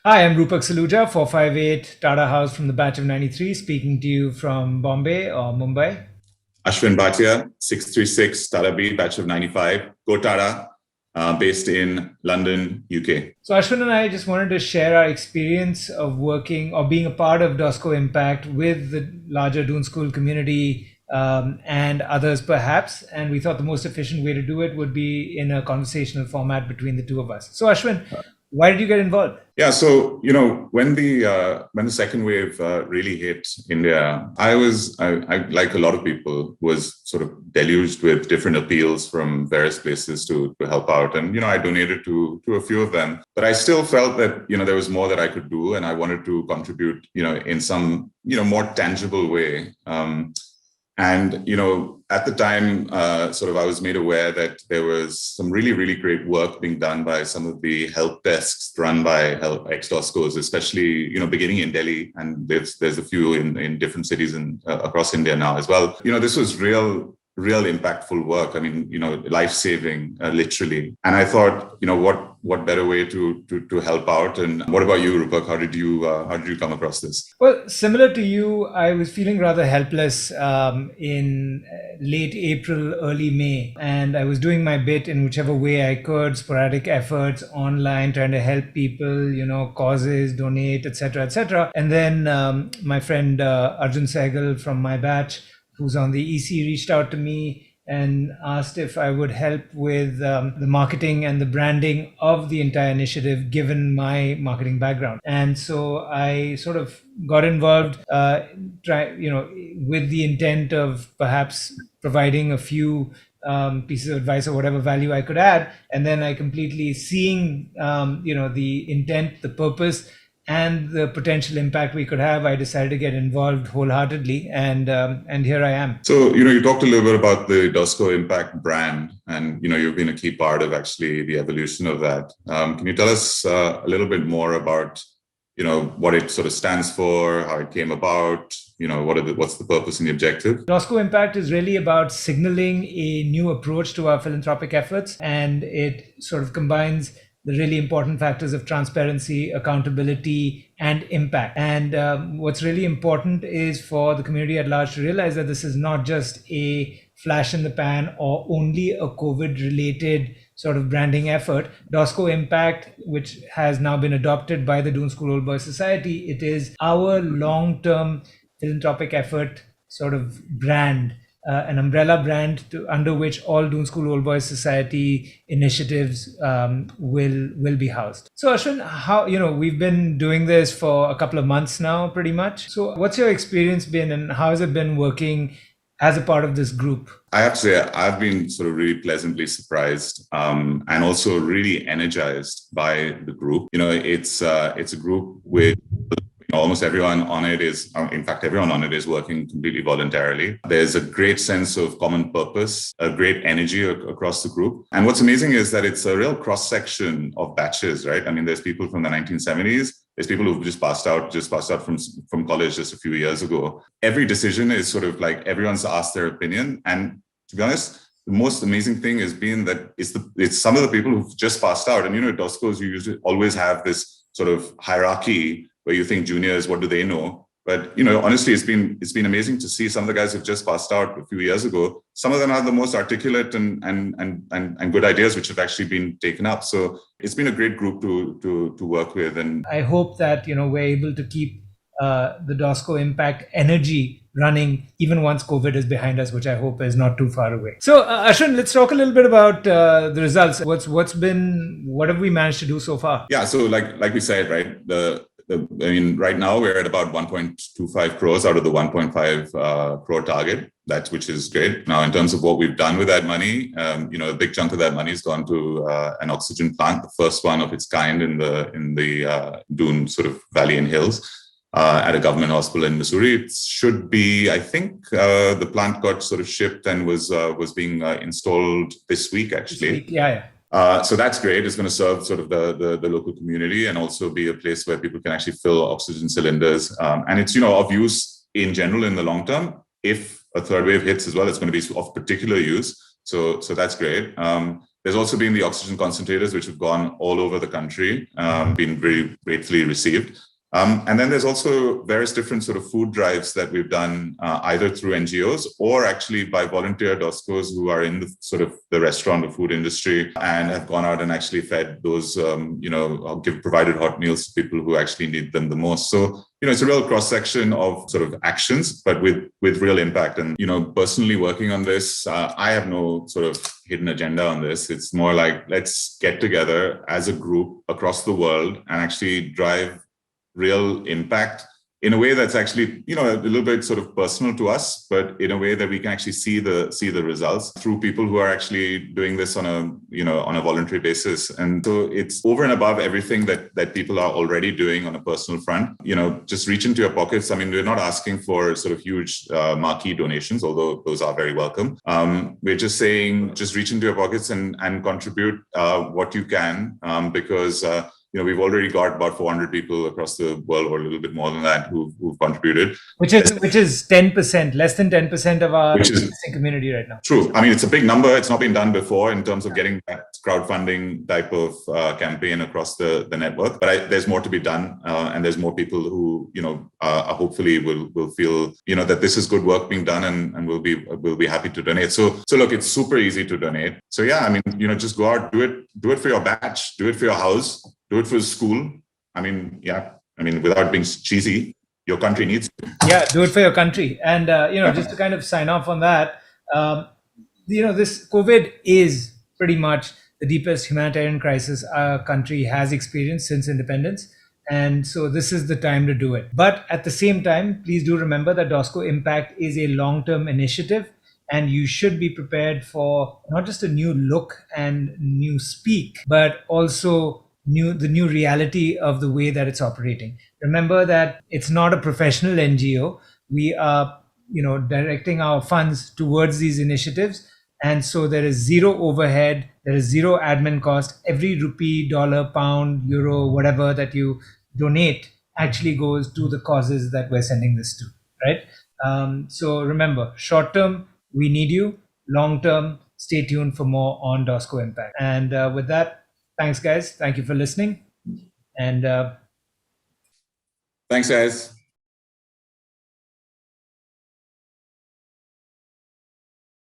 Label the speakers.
Speaker 1: Hi, I'm Rupak Saluja, 458 Tata House from the batch of 93, speaking to you from Bombay or Mumbai.
Speaker 2: Ashwin Bhatia, 636 Tata B, batch of 95, Go Tata, based in London, UK.
Speaker 1: So Ashwin and I just wanted to share our experience of working or being a part of Doscoimpact with the larger Dune School community and others perhaps. And we thought the most efficient way to do it would be in a conversational format between the two of us. So Ashwin, why did you get involved?
Speaker 2: Yeah, so when the second wave really hit India, I like a lot of people, was sort of deluged with different appeals from various places to help out, and I donated to a few of them, but I still felt that there was more that I could do, and I wanted to contribute in some more tangible way. And at the time, I was made aware that there was some really, really great work being done by some of the help desks run by ex-Doscos, especially beginning in Delhi, and there's a few in different cities and across India now as well. This was real impactful work. I mean, life-saving, literally. And I thought, what better way to help out? And what about you, Rupak? How did you come across this?
Speaker 1: Well, similar to you, I was feeling rather helpless in late April, early May, and I was doing my bit in whichever way I could, sporadic efforts online, trying to help people, causes, donate, etc., etc. And then my friend Arjun Sehgal from my batch, who's on the EC, reached out to me and asked if I would help with the marketing and the branding of the entire initiative, given my marketing background. And so I sort of got involved, with the intent of perhaps providing a few pieces of advice or whatever value I could add. And then I completely seeing, the intent, the purpose, and the potential impact we could have, I decided to get involved wholeheartedly, and here I am.
Speaker 2: So, you talked a little bit about the Doscoimpact brand, and you've been a key part of actually the evolution of that. Can you tell us a little bit more about what it sort of stands for, how it came about, what's the purpose and the objective?
Speaker 1: Doscoimpact is really about signaling a new approach to our philanthropic efforts, and it sort of combines the really important factors of transparency, accountability, and impact. And what's really important is for the community at large to realize that this is not just a flash in the pan or only a COVID-related sort of branding effort. Doscoimpact, which has now been adopted by the Dune School Old Boys Society, it is our long-term philanthropic effort sort of brand. An umbrella brand under which all Dune School Old Boys Society initiatives will be housed. So Ashwin, how we've been doing this for a couple of months now, pretty much. So what's your experience been, and how has it been working as a part of this group?
Speaker 2: I have to say, I've been sort of really pleasantly surprised and also really energized by the group. It's a group with almost everyone on it is, in fact, everyone on it is working completely voluntarily. There's a great sense of common purpose, a great energy across the group. And what's amazing is that it's a real cross-section of batches, right? I mean, there's people from the 1970s, there's people who've just passed out from college just a few years ago. Every decision is sort of like everyone's asked their opinion. And to be honest, the most amazing thing has been that it's some of the people who've just passed out. And at Doscos, you usually always have this sort of hierarchy where you think juniors, what do they know? But honestly, it's been amazing to see some of the guys who've just passed out a few years ago. Some of them have the most articulate and good ideas, which have actually been taken up. So it's been a great group to work with. And
Speaker 1: I hope that we're able to keep the Doscoimpact energy running even once COVID is behind us, which I hope is not too far away. So Ashwin, let's talk a little bit about the results. What have we managed to do so far?
Speaker 2: Yeah, so like we said, right, right now we're at about 1.25 crores out of the 1.5 crore target, which is great. Now, in terms of what we've done with that money, a big chunk of that money has gone to an oxygen plant, the first one of its kind in the Dune sort of Valley and Hills, at a government hospital in Missouri. It should be, I think, the plant got sort of shipped and was being installed this week, actually.
Speaker 1: This week, yeah.
Speaker 2: So that's great. It's going to serve sort of the local community and also be a place where people can actually fill oxygen cylinders. And it's, of use in general in the long term. If a third wave hits as well, it's going to be of particular use. So that's great. There's also been the oxygen concentrators, which have gone all over the country, been very gratefully received. And then there's also various different sort of food drives that we've done either through NGOs or actually by volunteer Doscos who are in the sort of the restaurant or food industry and have gone out and actually fed those, provided hot meals to people who actually need them the most. So, it's a real cross section of sort of actions, but with real impact. And, personally working on this, I have no sort of hidden agenda on this. It's more like, let's get together as a group across the world and actually drive real impact in a way that's actually, a little bit sort of personal to us, but in a way that we can actually see the results through people who are actually doing this on a voluntary basis. And so it's over and above everything that people are already doing on a personal front. Just reach into your pockets. I mean, we're not asking for sort of huge marquee donations, although those are very welcome. We're just saying, just reach into your pockets and contribute what you can, because we've already got about 400 people across the world, or a little bit more than that, who've contributed.
Speaker 1: Which is 10%, less than 10% of our community right now.
Speaker 2: True. I mean, it's a big number. It's not been done before in terms of getting that crowdfunding type of campaign across the network. But there's more to be done, and there's more people who hopefully will feel that this is good work being done, and will be happy to donate. So look, it's super easy to donate. So yeah, I mean, just go out, do it for your batch, do it for your house. Do it for school. I mean, without being cheesy, your country needs it.
Speaker 1: Yeah, do it for your country. And, just to kind of sign off on that, this COVID is pretty much the deepest humanitarian crisis our country has experienced since independence. And so this is the time to do it. But at the same time, please do remember that Doscoimpact is a long-term initiative, and you should be prepared for not just a new look and new speak, but also the new reality of the way that it's operating. Remember that it's not a professional NGO. We are, directing our funds towards these initiatives. And so there is zero overhead, there is zero admin cost. Every rupee, dollar, pound, euro, whatever that you donate actually goes to the causes that we're sending this to, right? So remember, short term, we need you. Long term, stay tuned for more on Doscoimpact. And with that, thanks, guys. Thank you for listening. And
Speaker 2: thanks, guys.